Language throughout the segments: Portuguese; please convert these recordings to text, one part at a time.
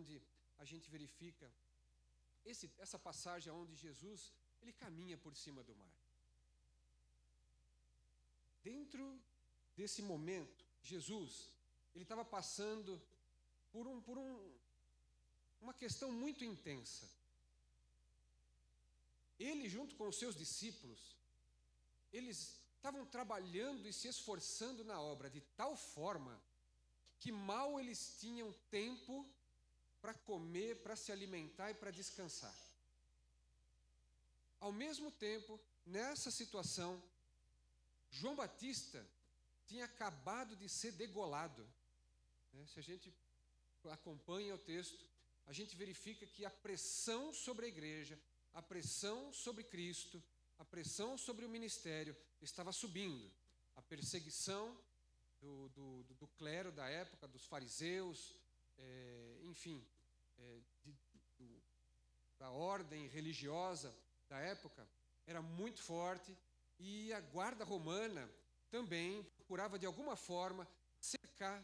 onde a gente verifica essa passagem onde Jesus ele caminha por cima do mar. Dentro desse momento, Jesus ele estava passando por uma questão muito intensa. Ele, junto com os seus discípulos, eles estavam trabalhando e se esforçando na obra de tal forma que mal eles tinham tempo para comer, para se alimentar e para descansar. Ao mesmo tempo, nessa situação, João Batista tinha acabado de ser degolado. Se a gente acompanha o texto, a gente verifica que a pressão sobre a igreja, a pressão sobre Cristo, a pressão sobre o ministério estava subindo. A perseguição do clero da época, dos fariseus, da ordem religiosa da época, era muito forte, e a guarda romana também procurava de alguma forma cercar,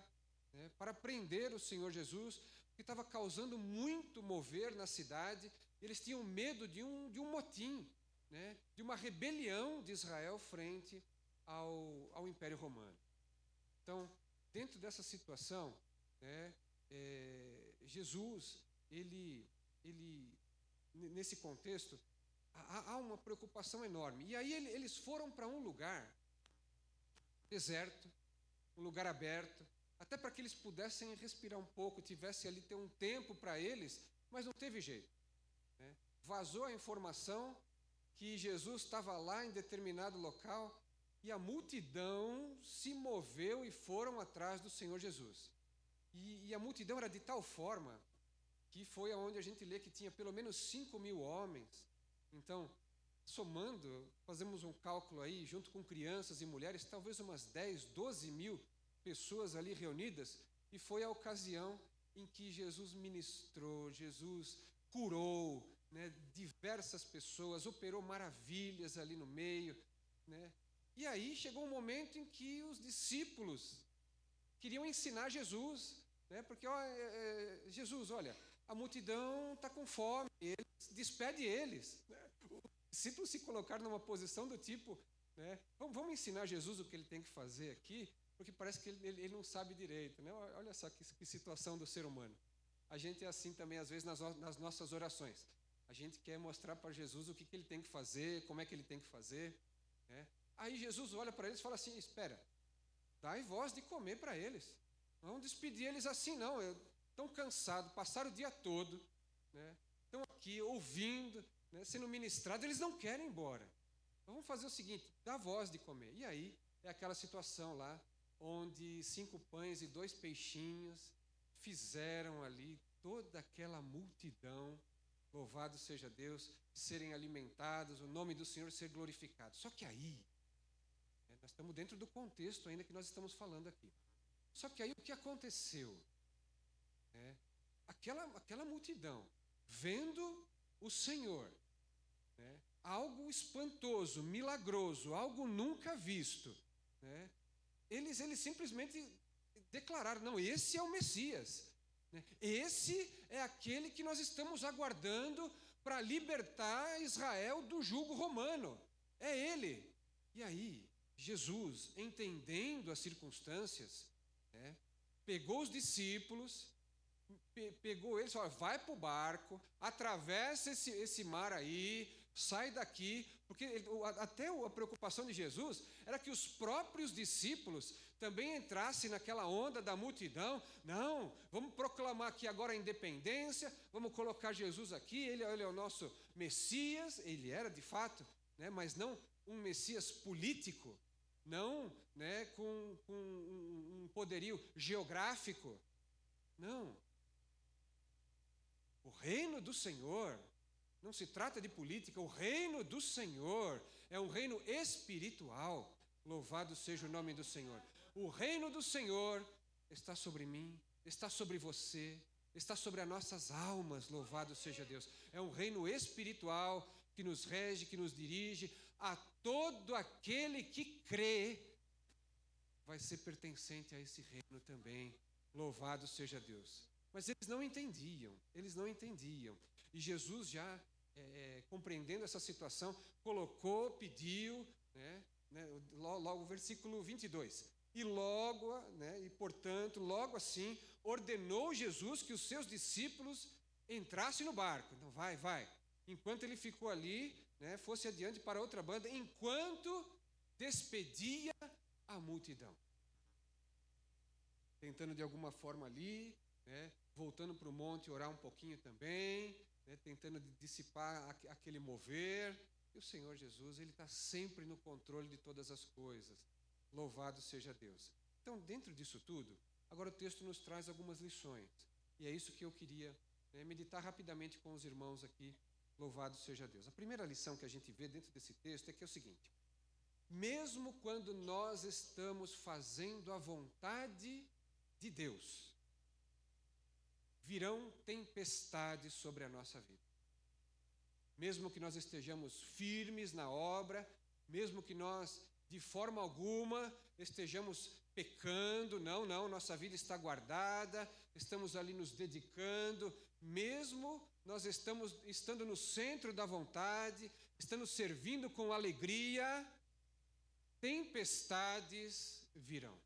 para prender o Senhor Jesus, que estava causando muito mover na cidade. Eles tinham medo de um motim, de uma rebelião de Israel frente ao Império Romano. Então, dentro dessa situação, Jesus, ele nesse contexto, há uma preocupação enorme. E aí eles foram para um lugar deserto, um lugar aberto, até para que eles pudessem respirar um pouco, tivesse ali ter um tempo para eles, mas não teve jeito. Vazou a informação que Jesus estava lá em determinado local, e a multidão se moveu e foram atrás do Senhor Jesus. E a multidão era de tal forma que foi aonde a gente lê que tinha pelo menos 5.000 homens. Então, somando, fazemos um cálculo aí, junto com crianças e mulheres, talvez umas 10, 12 mil pessoas ali reunidas, e foi a ocasião em que Jesus ministrou, Jesus curou, diversas pessoas, operou maravilhas ali no meio, E aí chegou um momento em que os discípulos queriam ensinar Jesus, porque Jesus, olha, a multidão está com fome, despede eles. Os discípulos se colocaram numa posição do tipo, vamos ensinar Jesus o que ele tem que fazer aqui, porque parece que ele não sabe direito. Olha só que situação do ser humano. A gente é assim também, às vezes, nas nossas orações. A gente quer mostrar para Jesus o que ele tem que fazer, como é que ele tem que fazer. Aí Jesus olha para eles e fala assim: espera, dai voz de comer para eles. Não vamos despedir eles assim, não. Estão cansados, passaram o dia todo, estão aqui ouvindo, sendo ministrados, eles não querem ir embora. Então vamos fazer o seguinte: dá voz de comer. E aí é aquela situação lá, onde 5 pães e 2 peixinhos fizeram ali toda aquela multidão, louvado seja Deus, serem alimentados, o nome do Senhor ser glorificado. Só que aí, nós estamos dentro do contexto ainda que nós estamos falando aqui. Só que aí o que aconteceu? Aquela multidão, vendo o Senhor, algo espantoso, milagroso, algo nunca visto, eles simplesmente declararam: não, esse é o Messias, esse é aquele que nós estamos aguardando para libertar Israel do jugo romano, é ele. E aí Jesus, entendendo as circunstâncias, pegou os discípulos, pegou eles e falou: vai para o barco, atravessa esse mar aí, sai daqui, porque até a preocupação de Jesus era que os próprios discípulos também entrassem naquela onda da multidão. Não, vamos proclamar aqui agora a independência, vamos colocar Jesus aqui, ele é o nosso Messias. Ele era de fato, mas não um Messias político, não com um poderio geográfico, não. O reino do Senhor não se trata de política. O reino do Senhor é um reino espiritual. Louvado seja o nome do Senhor. O reino do Senhor está sobre mim, está sobre você, está sobre as nossas almas. Louvado seja Deus. É um reino espiritual que nos rege, que nos dirige. A todo aquele que crê vai ser pertencente a esse reino também. Louvado seja Deus. Mas eles não entendiam. E Jesus já, compreendendo essa situação, colocou, pediu, logo o versículo 22. E logo, e portanto, logo assim, ordenou Jesus que os seus discípulos entrassem no barco. Então, vai. Enquanto ele ficou ali, fosse adiante para outra banda, enquanto despedia a multidão. Tentando de alguma forma ali, voltando para o monte orar um pouquinho também, tentando dissipar aquele mover. E o Senhor Jesus, Ele está sempre no controle de todas as coisas. Louvado seja Deus. Então, dentro disso tudo, agora o texto nos traz algumas lições. E é isso que eu queria meditar rapidamente com os irmãos aqui. Louvado seja Deus. A primeira lição que a gente vê dentro desse texto é que é o seguinte: mesmo quando nós estamos fazendo a vontade de Deus, virão tempestades sobre a nossa vida. Mesmo que nós estejamos firmes na obra, mesmo que nós, de forma alguma, estejamos pecando, não, nossa vida está guardada, estamos ali nos dedicando, mesmo nós estando no centro da vontade, estando servindo com alegria, tempestades virão.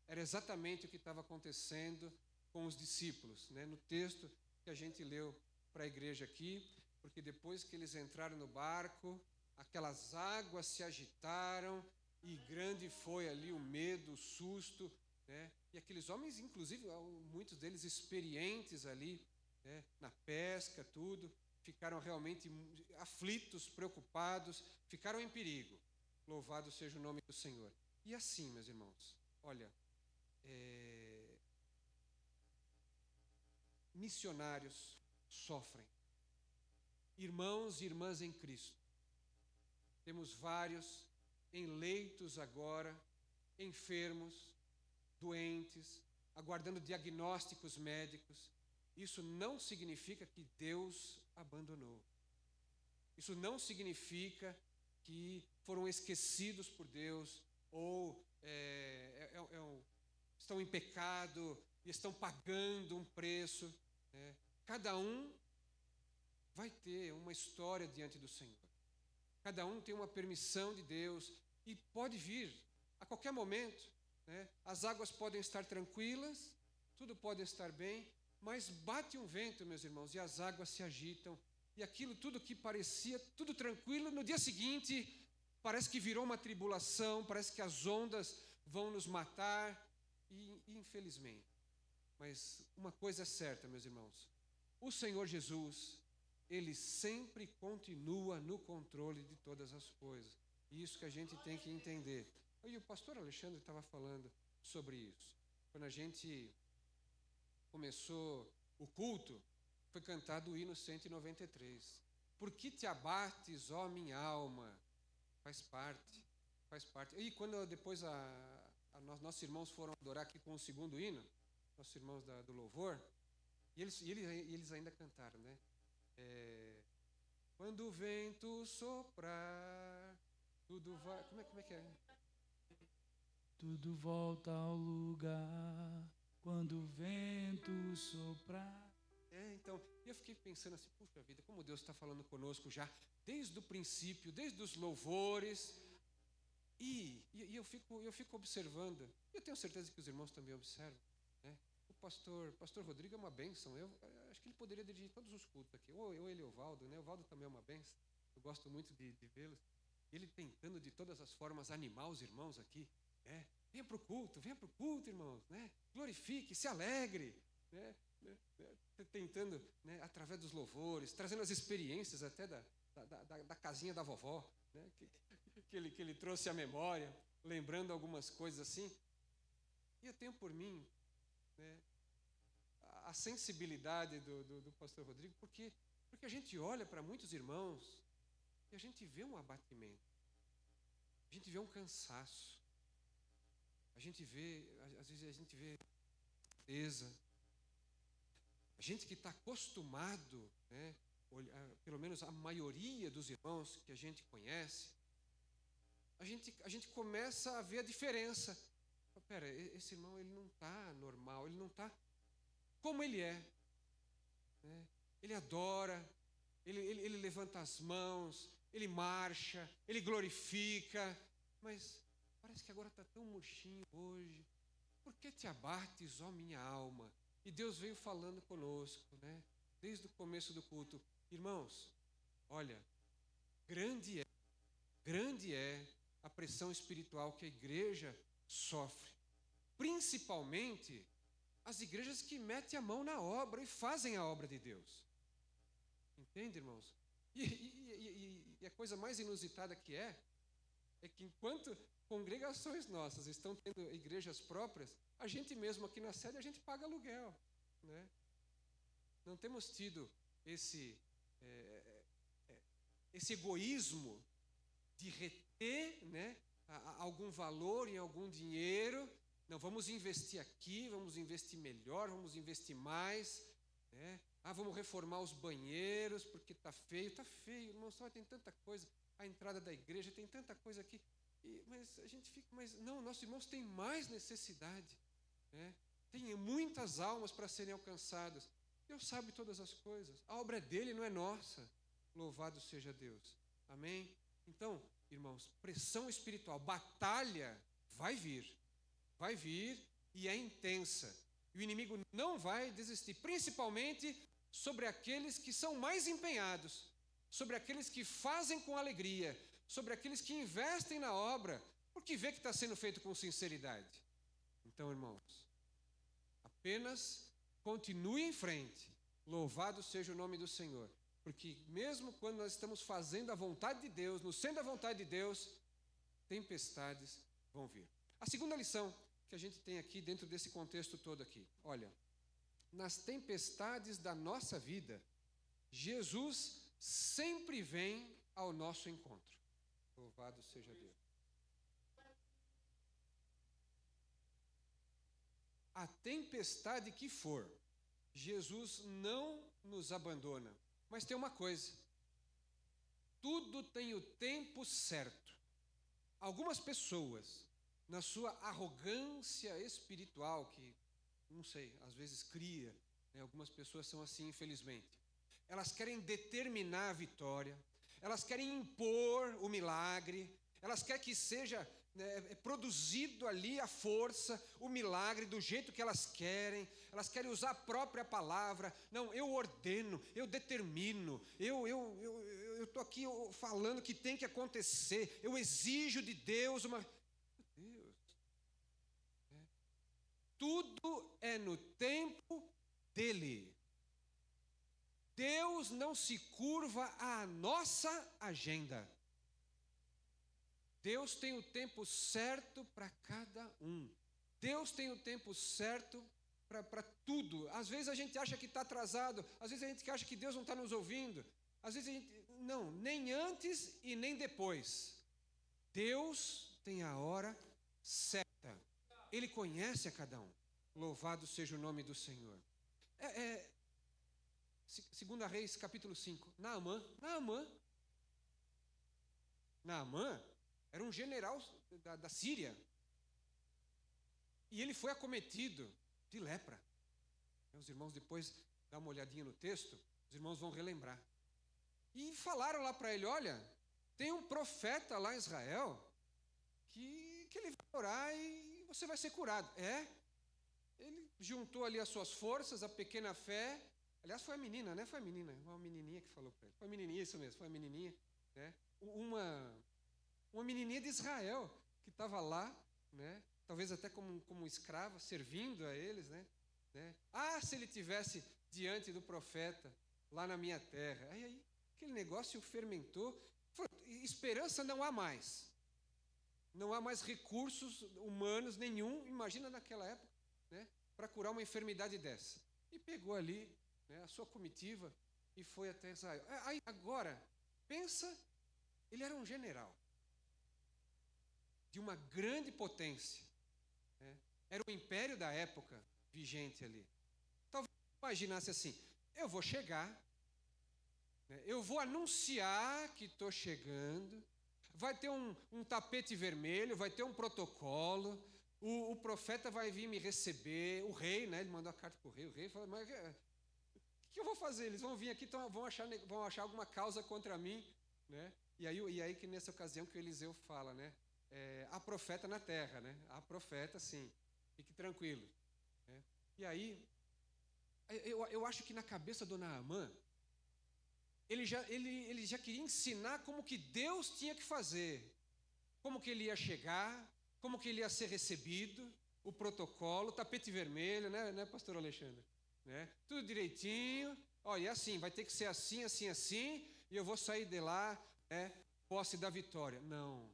Era exatamente o que estava acontecendo com os discípulos, no texto que a gente leu para a igreja aqui, porque depois que eles entraram no barco, aquelas águas se agitaram e grande foi ali o medo, o susto, e aqueles homens, inclusive, muitos deles experientes ali, na pesca, tudo, ficaram realmente aflitos, preocupados, ficaram em perigo. Louvado seja o nome do Senhor. E assim, meus irmãos, olha, missionários sofrem. Irmãos e irmãs em Cristo. Temos vários em leitos agora, enfermos, doentes, aguardando diagnósticos médicos. Isso não significa que Deus abandonou. Isso não significa que foram esquecidos por Deus ou estão em pecado e estão pagando um preço. Cada um vai ter uma história diante do Senhor. Cada um tem uma permissão de Deus e pode vir a qualquer momento. As águas podem estar tranquilas, tudo pode estar bem, mas bate um vento, meus irmãos, e as águas se agitam. E aquilo tudo que parecia tudo tranquilo, no dia seguinte, parece que virou uma tribulação, parece que as ondas vão nos matar, e infelizmente. Mas uma coisa é certa, meus irmãos, o Senhor Jesus, Ele sempre continua no controle de todas as coisas. E isso que a gente tem que entender. E o pastor Alexandre estava falando sobre isso. Quando a gente começou o culto, foi cantado o hino 193. Por que te abates, ó minha alma? Faz parte. E quando depois nossos irmãos foram adorar aqui com o segundo hino, nossos irmãos do louvor, e eles ainda cantaram, quando o vento soprar, tudo vai... Como é que é? Tudo volta ao lugar, quando o vento soprar. Então, eu fiquei pensando assim, puxa vida, como Deus está falando conosco já, desde o princípio, desde os louvores, e eu fico observando, eu tenho certeza que os irmãos também observam, o pastor Rodrigo é uma bênção, eu acho que ele poderia dirigir todos os cultos aqui, ou ele e o Valdo, o Valdo também é uma bênção, eu gosto muito de vê-los, ele tentando de todas as formas animar os irmãos aqui, venha para o culto, irmãos, glorifique, se alegre, tentando, através dos louvores, trazendo as experiências até da casinha da vovó, que ele trouxe à memória, lembrando algumas coisas assim. E eu tenho por mim a sensibilidade do pastor Rodrigo, porque a gente olha para muitos irmãos e a gente vê um abatimento, a gente vê um cansaço, às vezes a gente vê tristeza. A gente que está acostumado, pelo menos a maioria dos irmãos que a gente conhece, a gente começa a ver a diferença. Espera, esse irmão ele não está normal, ele não está como ele é. Né? Ele adora, ele levanta as mãos, ele marcha, ele glorifica, mas parece que agora está tão murchinho hoje. Por que te abates, ó minha alma? E Deus veio falando conosco, né? Desde o começo do culto. Irmãos, olha, grande é a pressão espiritual que a igreja sofre. Principalmente as igrejas que metem a mão na obra e fazem a obra de Deus. Entende, irmãos? E a coisa mais inusitada que é que enquanto congregações nossas estão tendo igrejas próprias, a gente mesmo aqui na sede, a gente paga aluguel, né? Não temos tido esse egoísmo de reter, né, algum valor em algum dinheiro. Não, vamos investir aqui, vamos investir melhor, vamos investir mais, né? Vamos reformar os banheiros porque está feio, irmão, só tem tanta coisa, a entrada da igreja tem tanta coisa aqui, mas a gente fica, mas não, nossos irmãos têm mais necessidade, né? Tem muitas almas para serem alcançadas. Deus sabe todas as coisas, a obra é dele, não é nossa. Louvado seja Deus, amém? Então, irmãos, pressão espiritual, batalha vai vir e é intensa. E o inimigo não vai desistir, principalmente sobre aqueles que são mais empenhados, sobre aqueles que fazem com alegria, sobre aqueles que investem na obra, porque vê que está sendo feito com sinceridade. Então, irmãos, apenas continue em frente, louvado seja o nome do Senhor, porque mesmo quando nós estamos fazendo a vontade de Deus, no centro da vontade de Deus, tempestades vão vir. A segunda lição que a gente tem aqui dentro desse contexto todo aqui, olha, nas tempestades da nossa vida, Jesus sempre vem ao nosso encontro. Louvado seja Deus. A tempestade que for, Jesus não nos abandona. Mas tem uma coisa, tudo tem o tempo certo. Algumas pessoas, na sua arrogância espiritual, que, não sei, às vezes cria, né? Algumas pessoas são assim, infelizmente. Elas querem determinar a vitória, elas querem impor o milagre, elas querem que seja, né, produzido ali a força, o milagre do jeito que elas querem usar a própria palavra. Não, eu ordeno, eu determino, eu estou aqui falando que tem que acontecer, eu exijo de Deus uma... Meu Deus, tudo é no tempo dele. Deus não se curva à nossa agenda. Deus tem o tempo certo para cada um. Deus tem o tempo certo para tudo. Às vezes a gente acha que está atrasado, às vezes a gente acha que Deus não está nos ouvindo, às vezes a gente... Não, nem antes e nem depois. Deus tem a hora certa. Ele conhece a cada um. Louvado seja o nome do Senhor. 2 Reis, capítulo 5. Naamã era um general da Síria. E ele foi acometido de lepra. Os irmãos depois dá uma olhadinha no texto, os irmãos vão relembrar. E falaram lá para ele, olha, tem um profeta lá em Israel que ele vai orar e você vai ser curado. Ele juntou ali as suas forças, a pequena fé. Aliás, foi a menina, né? Foi a menina, uma menininha que falou para ele. Foi a menininha, isso mesmo, foi a menininha, né? Uma menininha de Israel que estava lá, né? Talvez até como escrava, servindo a eles, né? Se ele tivesse diante do profeta lá na minha terra. Aí aquele negócio fermentou. Esperança não há mais. Não há mais recursos humanos nenhum, imagina naquela época, né? Para curar uma enfermidade dessa. E pegou ali, né, a sua comitiva e foi até Israel. Aí, agora, pensa, ele era um general de uma grande potência, né? Era o império da época vigente ali. Talvez imaginasse assim, eu vou chegar, né, eu vou anunciar que estou chegando, vai ter um tapete vermelho, vai ter um protocolo, o profeta vai vir me receber, o rei, né? Ele mandou a carta para o rei falou, mas o que eu vou fazer? Eles vão vir aqui, então vão achar alguma causa contra mim, né? E aí que nessa ocasião que o Eliseu fala, né? Há profeta na terra, né? Há profeta, sim, fique tranquilo, né? E aí, eu acho que na cabeça do Naamã, ele já queria ensinar como que Deus tinha que fazer, como que ele ia chegar, como que ele ia ser recebido, o protocolo, tapete vermelho, né, pastor Alexandre? Né? Tudo direitinho, olha, assim, vai ter que ser assim, assim, assim, e eu vou sair de lá, né, posse da vitória. Não.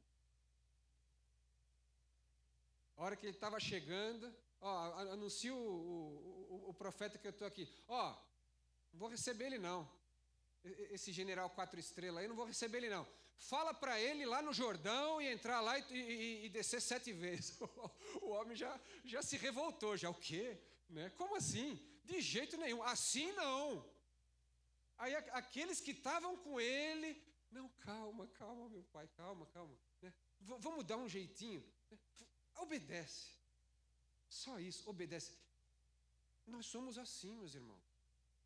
A hora que ele estava chegando, anuncia o profeta que eu estou aqui, não vou receber ele não, esse general 4 estrelas aí, não vou receber ele não. Fala para ele lá no Jordão e entrar lá e descer 7 vezes. O homem já se revoltou, já o quê? Né? Como assim? De jeito nenhum, assim não. Aí aqueles que estavam com ele, não, calma, meu pai, calma, né? Vamos dar um jeitinho, né? Obedece, só isso, obedece. Nós somos assim, meus irmãos,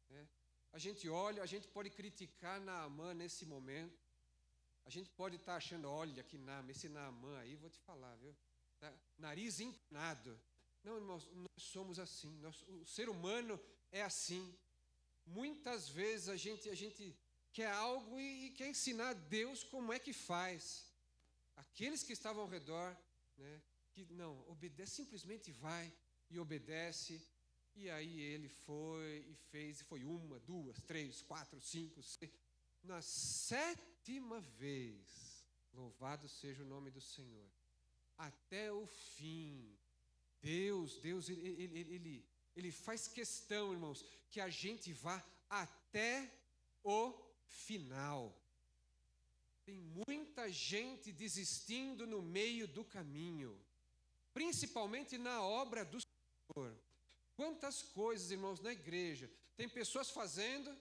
né? A gente olha, a gente pode criticar Naamã nesse momento, a gente pode estar achando, olha que esse Naamã aí, vou te falar, viu? Tá, nariz empinado. Não, irmãos, nós somos assim, o ser humano é assim. Muitas vezes a gente quer algo e quer ensinar a Deus como é que faz. Aqueles que estavam ao redor, né, que não, obedece, simplesmente vai e obedece. E aí ele foi e fez, e foi 1, 2, 3, 4, 5, 6. Na 7ª vez, louvado seja o nome do Senhor, até o fim, Deus, Ele faz questão, irmãos, que a gente vá até o final. Tem muita gente desistindo no meio do caminho, principalmente na obra do Senhor. Quantas coisas, irmãos, na igreja, tem pessoas fazendo,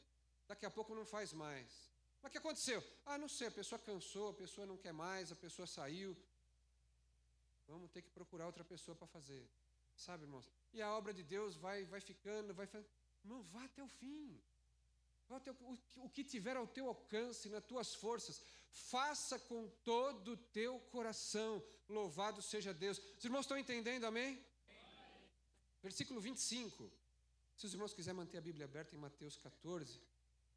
daqui a pouco não faz mais. Mas o que aconteceu? Não sei, a pessoa cansou, a pessoa não quer mais, a pessoa saiu. Vamos ter que procurar outra pessoa para fazer. Sabe, irmãos? E a obra de Deus vai ficando. Irmão, vá até o fim. Vá até o que tiver ao teu alcance, nas tuas forças. Faça com todo o teu coração. Louvado seja Deus. Os irmãos estão entendendo, amém? Versículo 25. Se os irmãos quiserem manter a Bíblia aberta em Mateus 14,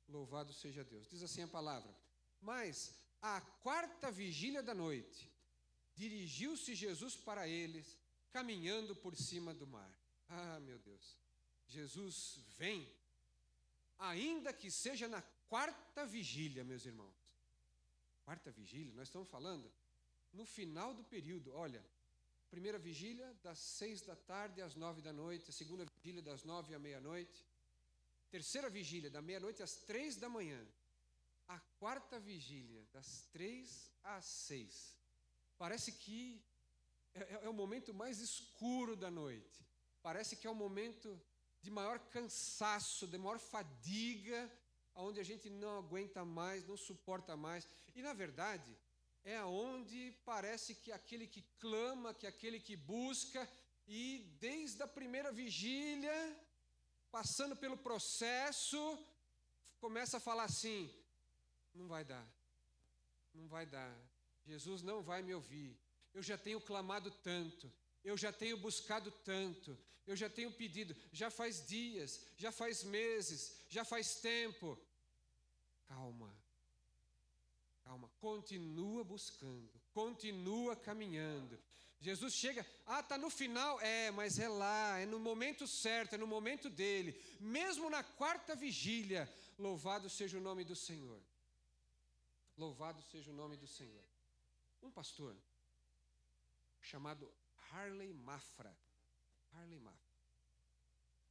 louvado seja Deus. Diz assim a palavra: mas à 4ª vigília da noite, dirigiu-se Jesus para eles, caminhando por cima do mar. Meu Deus. Jesus vem, ainda que seja na 4ª vigília, meus irmãos. 4ª vigília, nós estamos falando no final do período. Olha, primeira vigília das 6 da tarde às 9 da noite, a segunda vigília das 9 à meia-noite, terceira vigília da meia-noite às 3 da manhã, a 4ª vigília das 3 às 6. Parece que é o momento mais escuro da noite. Parece que é o momento de maior cansaço, de maior fadiga, onde a gente não aguenta mais, não suporta mais. E, na verdade, é onde parece que aquele que clama, que aquele que busca, e desde a primeira vigília, passando pelo processo, começa a falar assim: não vai dar, não vai dar. Jesus não vai me ouvir. Eu já tenho clamado tanto, eu já tenho buscado tanto, eu já tenho pedido, já faz dias, já faz meses, já faz tempo. Calma, continua buscando, continua caminhando. Jesus chega, está no final, mas é lá, é no momento certo, é no momento dele, mesmo na 4ª vigília. Louvado seja o nome do Senhor. Louvado seja o nome do Senhor. Um pastor chamado Harley Mafra.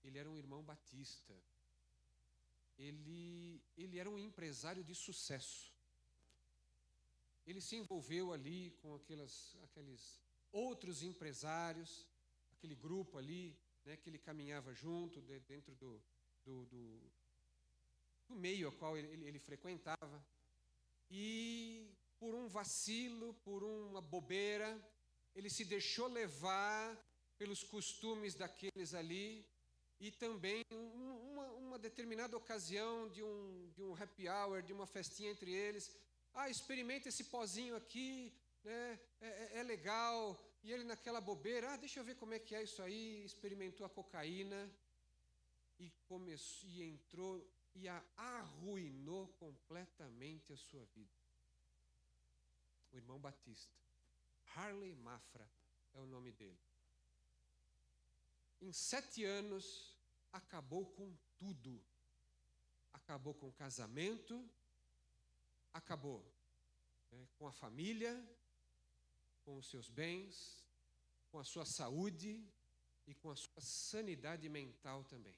Ele era um irmão batista. Ele era um empresário de sucesso. Ele se envolveu ali com aqueles outros empresários, aquele grupo ali, né, que ele caminhava junto, dentro do meio ao qual ele frequentava. E por um vacilo, por uma bobeira, ele se deixou levar pelos costumes daqueles ali, e também uma determinada ocasião de um happy hour, de uma festinha entre eles. Experimenta esse pozinho aqui, né? É legal. E ele naquela bobeira, deixa eu ver como é que é isso aí. Experimentou a cocaína e começou, e entrou e arruinou completamente a sua vida. O irmão Batista, Harley Mafra é o nome dele. Em 7 anos, acabou com tudo. Acabou com o casamento, acabou, né, com a família, com os seus bens, com a sua saúde e com a sua sanidade mental também.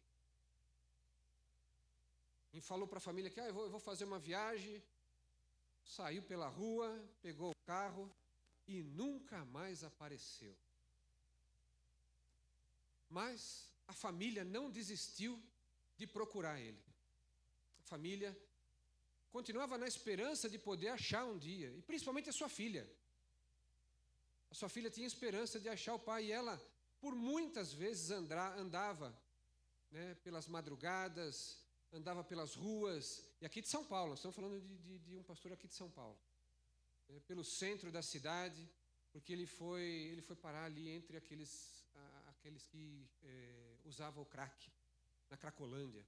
E falou para a família que eu vou fazer uma viagem, saiu pela rua, pegou o carro e nunca mais apareceu. Mas a família não desistiu de procurar ele. A família continuava na esperança de poder achar um dia, e principalmente a sua filha. A sua filha tinha esperança de achar o pai, e ela, por muitas vezes, andava, né, pelas madrugadas, andava pelas ruas, e aqui de São Paulo, nós estamos falando de um pastor aqui de São Paulo, né, pelo centro da cidade, porque ele foi parar ali entre aqueles que usavam o crack, na Cracolândia,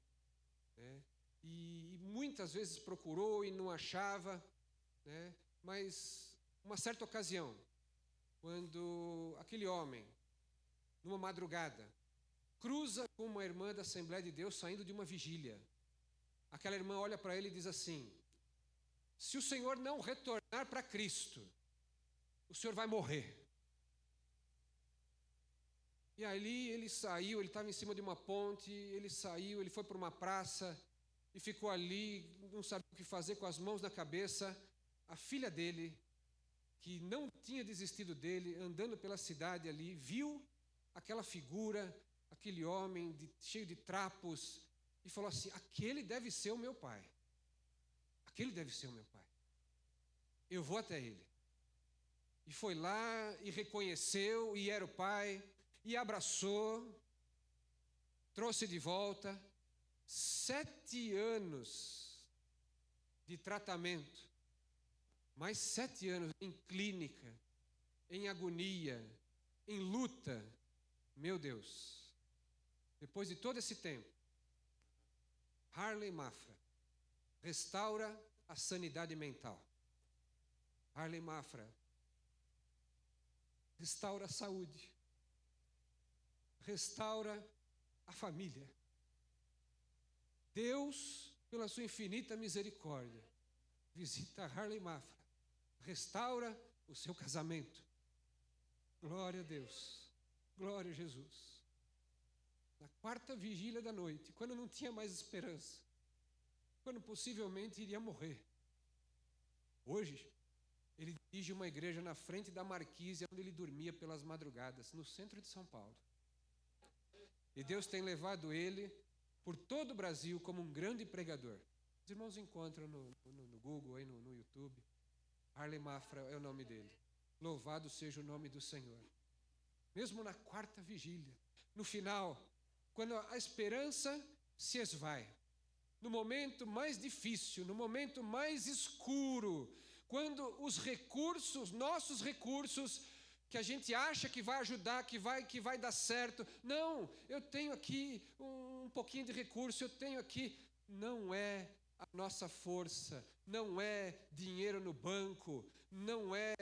né? E muitas vezes procurou e não achava, né? Mas uma certa ocasião, quando aquele homem, numa madrugada, cruza com uma irmã da Assembleia de Deus saindo de uma vigília, aquela irmã olha para ele e diz assim: se o Senhor não retornar para Cristo, o senhor vai morrer. E ali ele saiu, ele estava em cima de uma ponte, ele saiu, ele foi para uma praça e ficou ali, não sabia o que fazer, com as mãos na cabeça. A filha dele, que não tinha desistido dele, andando pela cidade ali, viu aquela figura, aquele homem cheio de trapos, e falou assim: aquele deve ser o meu pai. Aquele deve ser o meu pai. Eu vou até ele. E foi lá e reconheceu, e era o pai, e abraçou, trouxe de volta. 7 anos de tratamento, mais 7 anos em clínica, em agonia, em luta. Meu Deus, depois de todo esse tempo, Harley Mafra restaura a sanidade mental. Harley Mafra restaura a saúde, restaura a família. Deus, pela sua infinita misericórdia, visita Harley Mafra, restaura o seu casamento. Glória a Deus, glória a Jesus. Na 4ª vigília da noite, quando não tinha mais esperança, quando possivelmente iria morrer, hoje ele dirige uma igreja na frente da Marquise, onde ele dormia pelas madrugadas, no centro de São Paulo. E Deus tem levado ele por todo o Brasil como um grande pregador. Os irmãos encontram no Google, aí no YouTube. Harley Mafra é o nome dele. Louvado seja o nome do Senhor. Mesmo na 4ª vigília, no final, quando a esperança se esvai, no momento mais difícil, no momento mais escuro, quando os recursos, nossos recursos, que a gente acha que vai ajudar, que vai dar certo, não, eu tenho aqui um pouquinho de recurso, eu tenho aqui, não é a nossa força, não é dinheiro no banco, não é,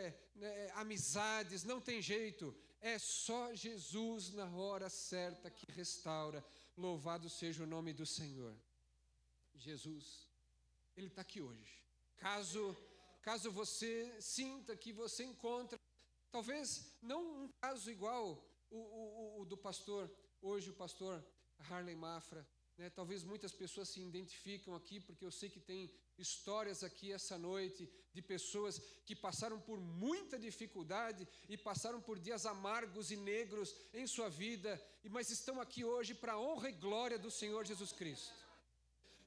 amizades, não tem jeito, é só Jesus na hora certa que restaura. Louvado seja o nome do Senhor. Jesus, Ele está aqui hoje. Caso você sinta que você encontra, talvez não um caso igual o do pastor, hoje o pastor Harley Mafra, né? Talvez muitas pessoas se identificam aqui, porque eu sei que tem histórias aqui essa noite de pessoas que passaram por muita dificuldade e passaram por dias amargos e negros em sua vida, mas estão aqui hoje para a honra e glória do Senhor Jesus Cristo.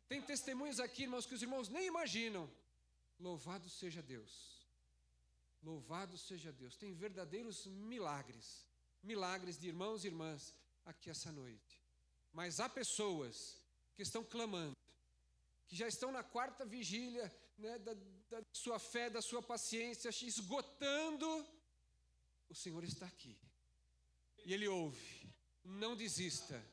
Tem testemunhos aqui, irmãos, que os irmãos nem imaginam. Louvado seja Deus. Louvado seja Deus. Tem verdadeiros milagres milagres de irmãos e irmãs aqui essa noite. Mas há pessoas que estão clamando, que já estão na quarta vigília, né, da sua fé, da sua paciência, esgotando. O Senhor está aqui. E Ele ouve. Não desista.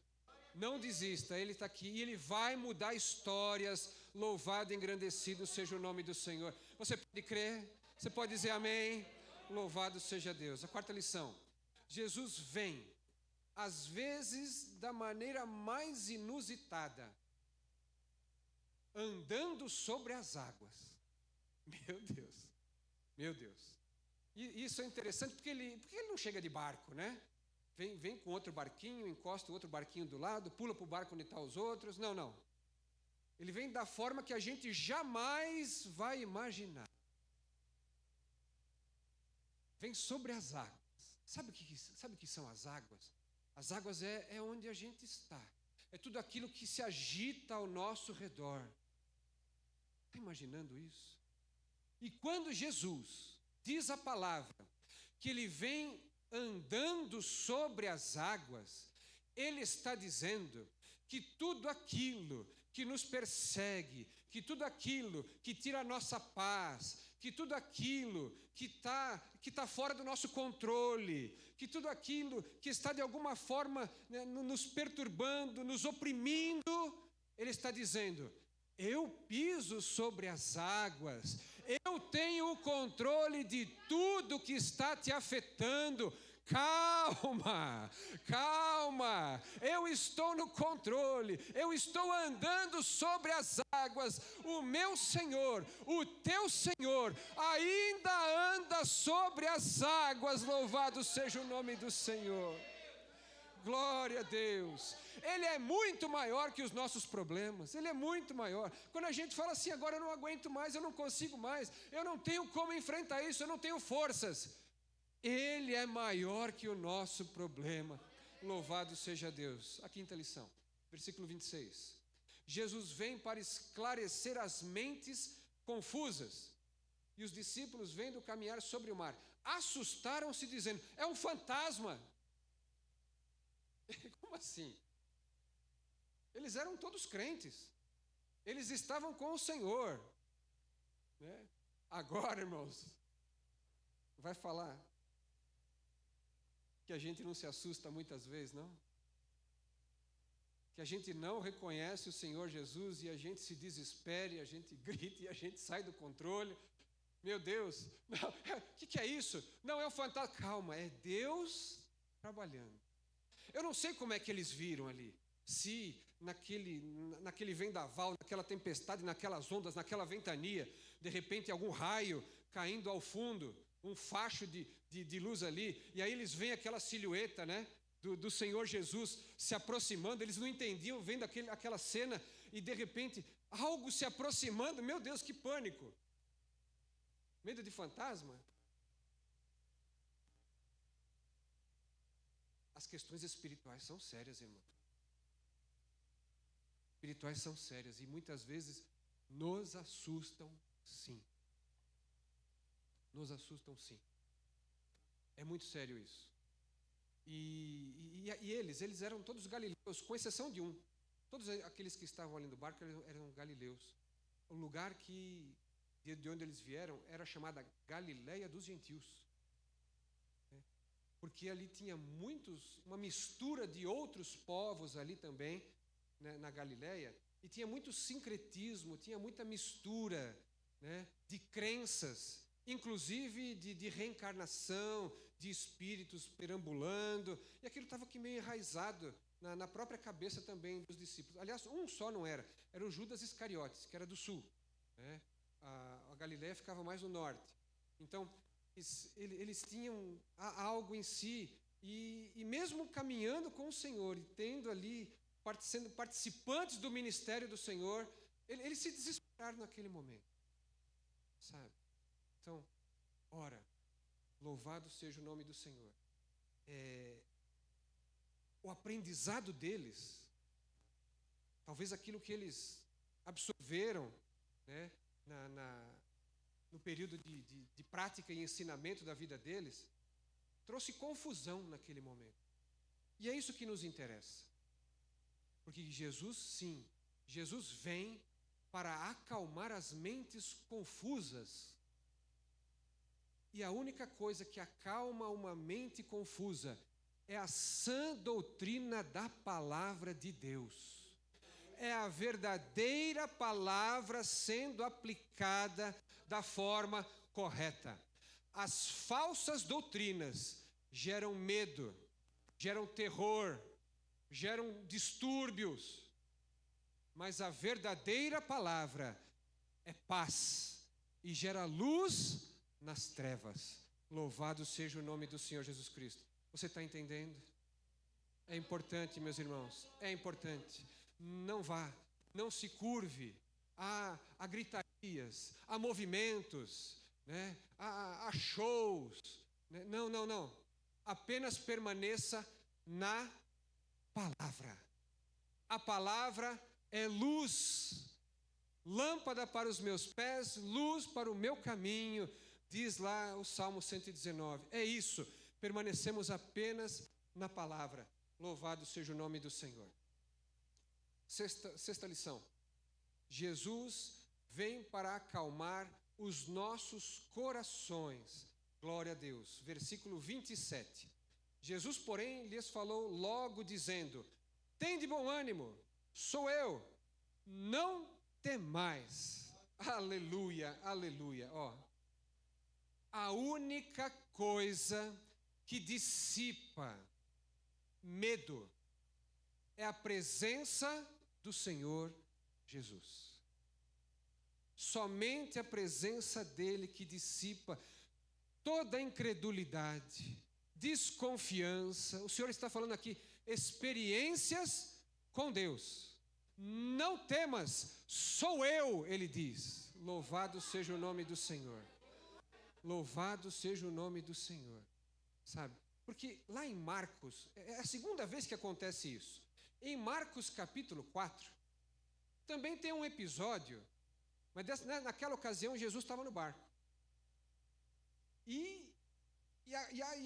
Não desista. Ele está aqui e Ele vai mudar histórias. Louvado e engrandecido seja o nome do Senhor. Você pode crer? Você pode dizer amém? Louvado seja Deus. A quarta lição. Jesus vem, às vezes, da maneira mais inusitada, andando sobre as águas. Meu Deus, meu Deus. E isso é interessante porque ele não chega de barco, né? Vem com outro barquinho, encosta o outro barquinho do lado, pula para o barco onde estão os outros. Não, não. Ele vem da forma que a gente jamais vai imaginar. Vem sobre as águas. Sabe o que são as águas? As águas é onde a gente está. É tudo aquilo que se agita ao nosso redor. Está imaginando isso? E quando Jesus diz a palavra que Ele vem andando sobre as águas, Ele está dizendo que tudo aquilo que nos persegue, que tudo aquilo que tira a nossa paz, que tudo aquilo que está fora do nosso controle, que tudo aquilo que está de alguma forma, né, nos perturbando, nos oprimindo, Ele está dizendo: eu piso sobre as águas, eu tenho o controle de tudo que está te afetando. Calma, calma, eu estou no controle, eu estou andando sobre as águas. O meu Senhor, o teu Senhor, ainda anda sobre as águas. Louvado seja o nome do Senhor. Glória a Deus. Ele é muito maior que os nossos problemas. Ele é muito maior. Quando a gente fala assim, agora eu não aguento mais, eu não consigo mais, eu não tenho como enfrentar isso, eu não tenho forças. Ele é maior que o nosso problema. Louvado seja Deus. A quinta lição, versículo 26. Jesus vem para esclarecer as mentes confusas. E os discípulos, vendo caminhar sobre o mar, assustaram-se dizendo: é um fantasma. Como assim? Eles eram todos crentes. Eles estavam com o Senhor, né? Agora, irmãos, vai falar que a gente não se assusta muitas vezes, não? Que a gente não reconhece o Senhor Jesus e a gente se desespera, e a gente grita e a gente sai do controle. Meu Deus, o que é isso? Não é um fantasma. Calma, é Deus trabalhando. Eu não sei como é que eles viram ali. Se naquele vendaval, naquela tempestade, naquelas ondas, naquela ventania, de repente algum raio caindo ao fundo, um facho de luz ali, e aí eles veem aquela silhueta, né, do Senhor Jesus se aproximando. Eles não entendiam, vendo aquela cena, e de repente algo se aproximando. Meu Deus, que pânico! Medo de fantasma? As questões espirituais são sérias, irmão. Espirituais são sérias e muitas vezes nos assustam, sim. Nos assustam, sim. É muito sério isso. E eles eram todos galileus, com exceção de um. Todos aqueles que estavam ali no barco eram galileus. O lugar de onde eles vieram era chamada Galileia dos Gentios. Porque ali tinha uma mistura de outros povos ali também, né, na Galileia, e tinha muito sincretismo, tinha muita mistura, né, de crenças, inclusive de reencarnação, de espíritos perambulando, e aquilo estava aqui meio enraizado na própria cabeça também dos discípulos. Aliás, um só não era o Judas Iscariotes, que era do sul, né? A Galileia ficava mais no norte. Então, eles tinham algo em si, e mesmo caminhando com o Senhor, e tendo ali, sendo participantes do ministério do Senhor, eles se desesperaram naquele momento, sabe? Então, ora, louvado seja o nome do Senhor. O aprendizado deles, talvez aquilo que eles absorveram, né, no período de prática e ensinamento da vida deles, trouxe confusão naquele momento. E é isso que nos interessa. Porque Jesus, sim, Jesus vem para acalmar as mentes confusas. E a única coisa que acalma uma mente confusa é a sã doutrina da palavra de Deus. É a verdadeira palavra sendo aplicada da forma correta. As falsas doutrinas geram medo, geram terror, geram distúrbios. Mas a verdadeira palavra é paz e gera luz nas trevas. Louvado seja o nome do Senhor Jesus Cristo. Você está entendendo? É importante, meus irmãos, é importante. Não se curve a gritarias, a movimentos, né? a shows. Né? Não. Apenas permaneça na palavra. A palavra é luz, lâmpada para os meus pés, luz para o meu caminho, diz lá o Salmo 119. É isso, permanecemos apenas na palavra. Louvado seja o nome do Senhor. Sexta lição. Jesus vem para acalmar os nossos corações. Glória a Deus. Versículo 27. Jesus, porém, lhes falou logo dizendo: tende bom ânimo, sou eu, não temais. Aleluia, aleluia. A única coisa que dissipa medo é a presença do Senhor Jesus. Somente a presença dele que dissipa toda a incredulidade, desconfiança. O Senhor está falando aqui, experiências com Deus. Não temas, sou eu, ele diz. Louvado seja o nome do Senhor. Louvado seja o nome do Senhor. Sabe? Porque lá em Marcos, é a segunda vez que acontece isso. Em Marcos capítulo 4, também tem um episódio, mas naquela ocasião Jesus estava no barco. E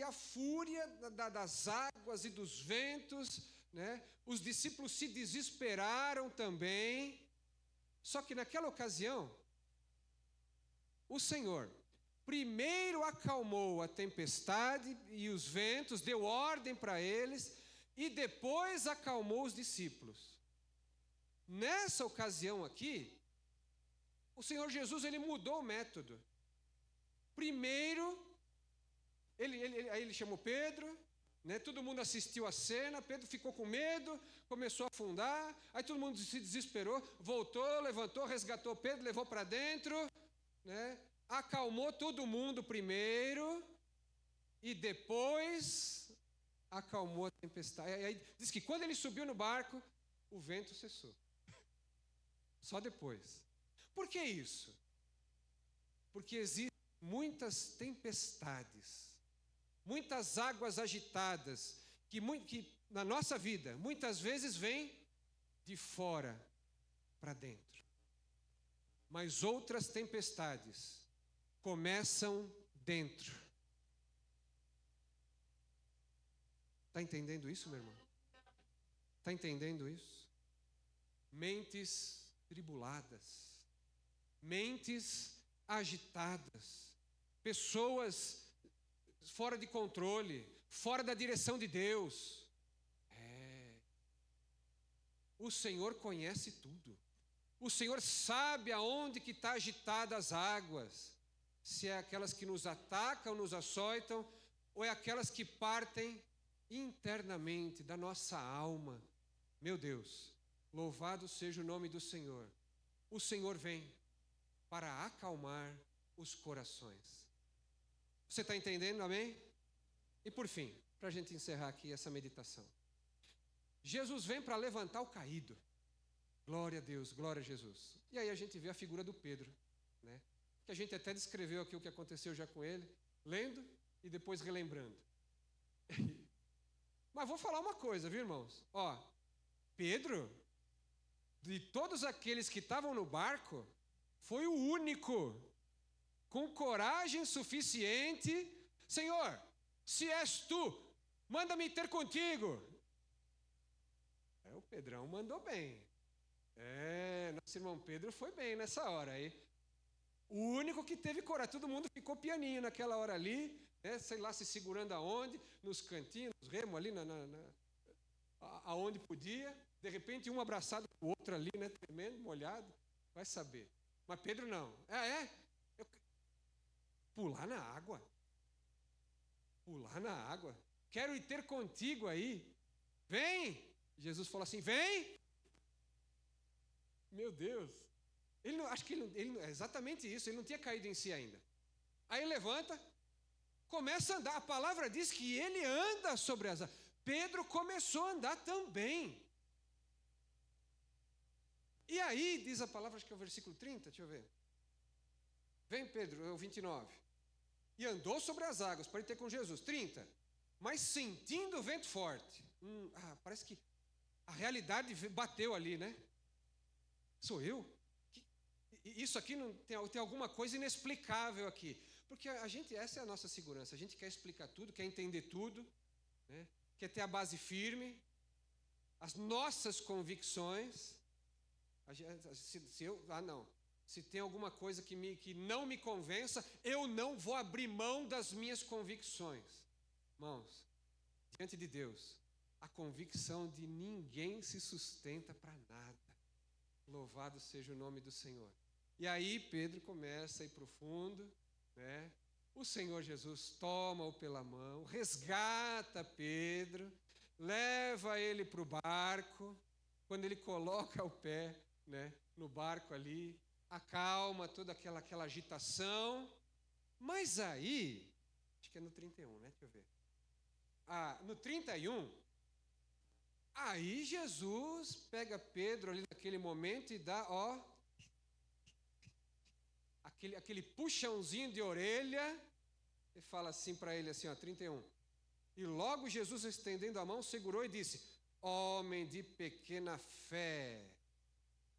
a fúria das águas e dos ventos, né? Os discípulos se desesperaram também. Só que naquela ocasião, o Senhor primeiro acalmou a tempestade e os ventos, deu ordem para eles, e depois acalmou os discípulos. Nessa ocasião aqui, o Senhor Jesus ele mudou o método. Primeiro, aí ele chamou Pedro, né? Todo mundo assistiu a cena, Pedro ficou com medo, começou a afundar, aí todo mundo se desesperou, voltou, levantou, resgatou Pedro, levou para dentro, né? Acalmou todo mundo primeiro e depois acalmou a tempestade. Aí diz que quando ele subiu no barco, o vento cessou. Só depois. Por que isso? Porque existem muitas tempestades, muitas águas agitadas, que na nossa vida, muitas vezes vêm de fora para dentro. Mas outras tempestades começam dentro. Está entendendo isso, meu irmão? Está entendendo isso? Mentes tribuladas, mentes agitadas, pessoas fora de controle, fora da direção de Deus. O Senhor conhece tudo. O Senhor sabe aonde que está agitada as águas. Se é aquelas que nos atacam, nos açoitam, ou é aquelas que partem internamente da nossa alma. Meu Deus, louvado seja o nome do Senhor. O Senhor vem para acalmar os corações. Você está entendendo, amém? E por fim, para a gente encerrar aqui essa meditação. Jesus vem para levantar o caído. Glória a Deus, glória a Jesus. E aí a gente vê a figura do Pedro, né? Que a gente até descreveu aqui o que aconteceu já com ele, lendo e depois relembrando. Mas vou falar uma coisa, viu, irmãos? Pedro, de todos aqueles que estavam no barco, foi o único com coragem suficiente. Senhor, Se és tu, manda-me ter contigo. O Pedrão mandou bem. Nosso irmão Pedro foi bem nessa hora aí. O único que teve coragem. Todo mundo ficou pianinho naquela hora ali, né? Sei lá se segurando aonde, nos cantinhos, nos remos ali, aonde podia. De repente um abraçado com o outro ali, né? Tremendo, molhado. Vai saber. Mas Pedro não. Pular na água. Pular na água. Quero ir ter contigo aí. Vem! Jesus falou assim, vem! Meu Deus! Acho que ele é exatamente isso, ele não tinha caído em si ainda. Aí levanta, começa a andar. A palavra diz que ele anda sobre as águas. Pedro começou a andar também. E aí, diz a palavra, acho que é o versículo 30, deixa eu ver. Vem Pedro, é o 29. E andou sobre as águas para ir ter com Jesus. 30. Mas sentindo o vento forte. Parece que a realidade bateu ali, né? Sou eu? Isso aqui não tem alguma coisa inexplicável aqui. Porque essa é a nossa segurança. A gente quer explicar tudo, quer entender tudo, né? Quer ter a base firme, as nossas convicções. Se tem alguma coisa que não me convença, eu não vou abrir mão das minhas convicções. Irmãos, diante de Deus, a convicção de ninguém se sustenta para nada. Louvado seja o nome do Senhor. E aí Pedro começa a ir para o fundo, né? O Senhor Jesus toma-o pela mão, resgata Pedro, leva ele para o barco. Quando ele coloca o pé, né, no barco ali, acalma toda aquela agitação. Mas aí, acho que é no 31, né? Deixa eu ver. No 31, aí Jesus pega Pedro ali naquele momento e dá, aquele puxãozinho de orelha, e fala assim para ele, assim, 31. E logo Jesus, estendendo a mão, segurou e disse, homem de pequena fé,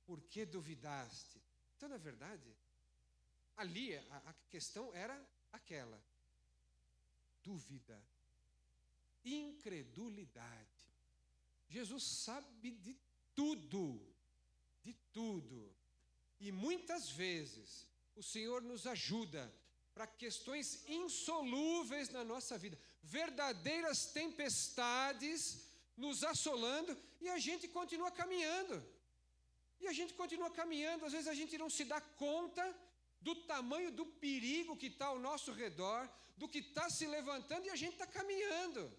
por que duvidaste? Então, na verdade, ali a questão era aquela, dúvida, incredulidade. Jesus sabe de tudo, e muitas vezes o Senhor nos ajuda para questões insolúveis na nossa vida, verdadeiras tempestades nos assolando, e a gente continua caminhando. Às vezes a gente não se dá conta do tamanho do perigo que está ao nosso redor, do que está se levantando, e a gente está caminhando.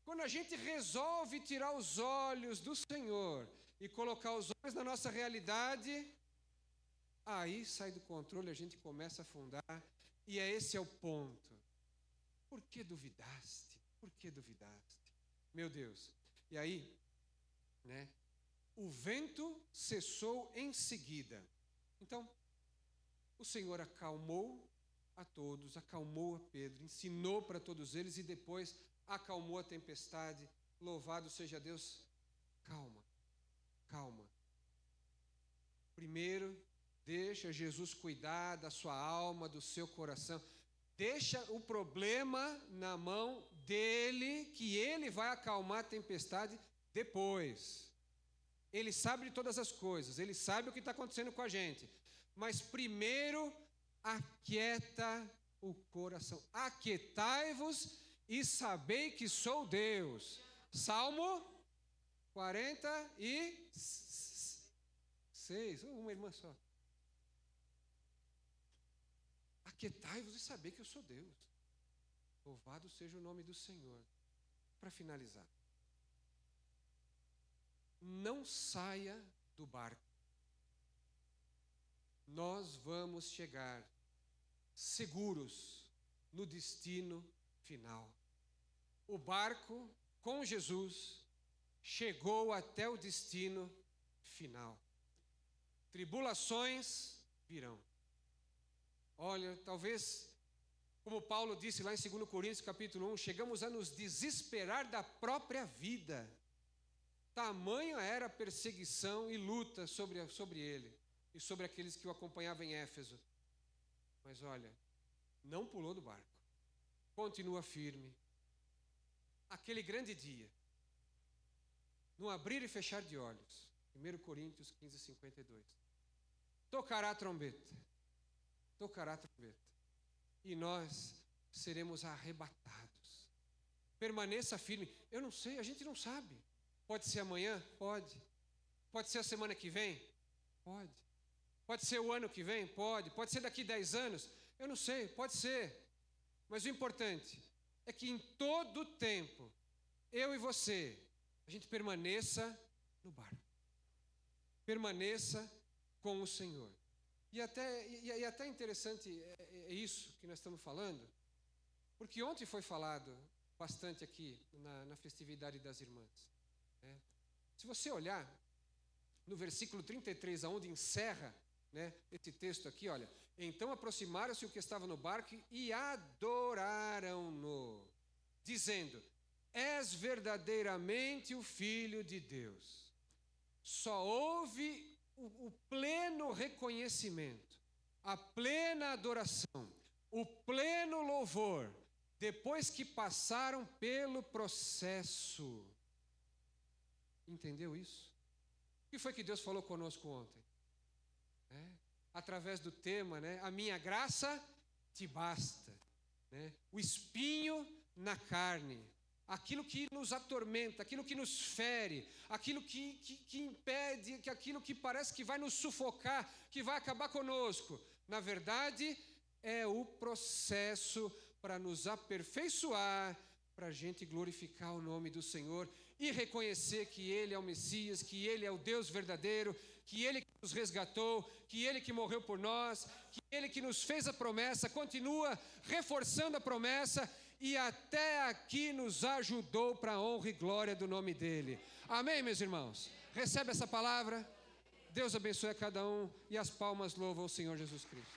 Quando a gente resolve tirar os olhos do Senhor e colocar os olhos na nossa realidade, aí sai do controle, a gente começa a afundar, e esse é o ponto. Por que duvidaste? Por que duvidaste? Meu Deus. E aí, né? O vento cessou em seguida. Então, o Senhor acalmou a todos, acalmou a Pedro, ensinou para todos eles e depois acalmou a tempestade. Louvado seja Deus. Calma. Primeiro, deixa Jesus cuidar da sua alma, do seu coração. Deixa o problema na mão dele, que ele vai acalmar a tempestade depois. Ele sabe de todas as coisas, ele sabe o que está acontecendo com a gente. Mas primeiro, aquieta o coração. Aquietai-vos e sabei que sou Deus. Salmo 46. Uma irmã só. Aquietai-vos e sabei que eu sou Deus. Louvado seja o nome do Senhor. Para finalizar, não saia do barco. Nós vamos chegar seguros no destino final. O barco com Jesus chegou até o destino final. Tribulações virão. Olha, talvez, como Paulo disse lá em 2 Coríntios capítulo 1, chegamos a nos desesperar da própria vida. Tamanha era a perseguição e luta sobre ele e sobre aqueles que o acompanhavam em Éfeso. Mas olha, não pulou do barco. continua firme. Aquele grande dia, no abrir e fechar de olhos, 1 Coríntios 15, 52. Tocará a trombeta, e nós seremos arrebatados. Permaneça firme. Eu não sei, a gente não sabe. Pode ser amanhã? Pode. Pode ser a semana que vem? Pode. Pode ser o ano que vem? Pode. Pode ser daqui 10 anos? Eu não sei, pode ser. Mas o importante é que em todo o tempo, eu e você, a gente permaneça no barco. Permaneça com o Senhor. E até interessante é isso que nós estamos falando, porque ontem foi falado bastante aqui na festividade das irmãs. Né? Se você olhar no versículo 33, aonde encerra, né, esse texto aqui, olha. Então aproximaram-se o que estava no barco e adoraram-no, dizendo: és verdadeiramente o Filho de Deus. Só houve o pleno reconhecimento, a plena adoração, o pleno louvor, depois que passaram pelo processo. Entendeu isso? O que foi que Deus falou conosco ontem? Através do tema, né? A minha graça te basta. Né? O espinho na carne. Aquilo que nos atormenta, aquilo que nos fere, aquilo que impede, aquilo que parece que vai nos sufocar, que vai acabar conosco. Na verdade, é o processo para nos aperfeiçoar, para a gente glorificar o nome do Senhor e reconhecer que Ele é o Messias, que Ele é o Deus verdadeiro, que Ele que nos resgatou, que Ele que morreu por nós, que Ele que nos fez a promessa, continua reforçando a promessa e até aqui nos ajudou para a honra e glória do nome dEle. Amém, meus irmãos? Recebe essa palavra? Deus abençoe a cada um e as palmas louvam o Senhor Jesus Cristo.